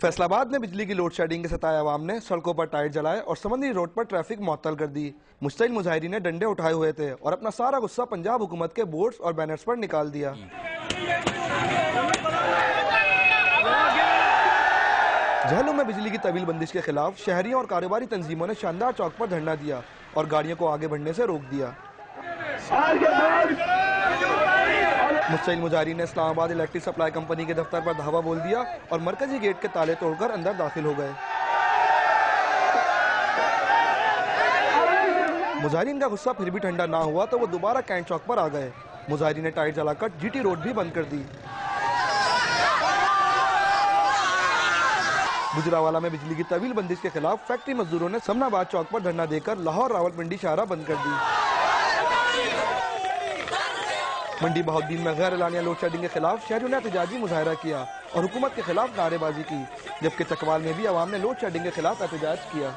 फैसलाबाद में बिजली की लोड शेडिंग के सताए अवाम ने सड़कों पर टायर जलाए और समंदरी रोड पर ट्रैफिक मुअत्तल कर दी। मुश्तइल मुजाहिरीन ने डंडे उठाए हुए थे और अपना सारा गुस्सा पंजाब हुकूमत के बोर्ड्स और बैनर्स पर निकाल दिया। झहलू में बिजली की तवील बंदिश के खिलाफ शहरियों और कारोबारी तंजीमों ने शानदार चौक पर धरना दिया और गाड़ियों को आगे बढ़ने से रोक दिया। मुश्तइल मुजाहिरीन ने इस्लामाबाद इलेक्ट्रिक सप्लाई कंपनी के दफ्तर पर धावा बोल दिया और मरकजी गेट के ताले तोड़कर अंदर दाखिल हो गए। मुजाहिरीन का गुस्सा फिर भी ठंडा ना हुआ तो वो दोबारा कैंट चौक पर आ गए। मुजाहिरीन ने टायर जलाकर जीटी रोड भी बंद कर दी। गुजरावाला में बिजली की तवील बंदिश के खिलाफ फैक्ट्री मजदूरों ने समनाबाद चौक पर धरना देकर लाहौर रावलपिंडी शाहरा बंद कर दी। मंडी बहाउद्दीन में गैर एलानिया लोड शेडिंग के खिलाफ शहरियों ने एहतजाजी मुजाहरा किया और हुकूमत के खिलाफ नारेबाजी की, जबकि चकवाल में भी अवाम ने लोड शेडिंग के खिलाफ एहतजाज किया।